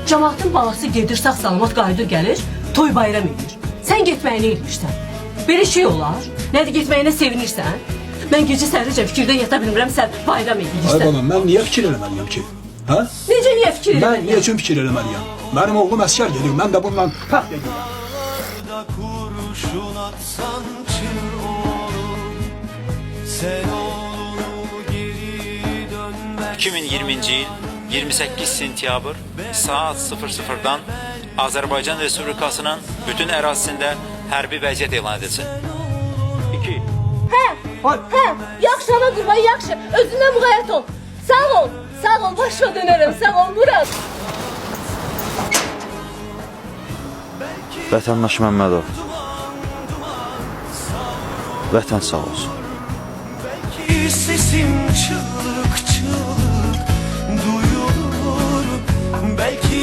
Cəmaatın balası gedir sağ salamat qayıdır gəlir, toy bayram edir. Sən getməyini eləyirsən. Belə şey olar. Nədir getməyinə sevinirsən? Mən gecə səhərəcə fikirdən yata bilmirəm, sən bayram edirsən. Ay balam, mən niyə fikir eləməliyəm ki? Hə? Necə niyə fikir Mən eləməliyəm? niyə üçün fikir eləməliyəm? Mənim oğlum əskər gedir, mən də bununla fəxr edirəm. Kurşun atsan çığ olur, sen oğlunu geri dönmez. 2020-ci il 28 sentyabr saat 00-dan Azərbaycan Respublikasının bütün ərazisində hərbi vəziyyət elan edilsin. 2. Hə, yaxşı ana qurban, yaxşı. Özündən müğayət ol. Sağ ol, başa dönərəm, sağ ol Murad. Vətəndaş Məmmədov, vətən sağ olsun. Belki sesim çığlık çığlık duyulur, belki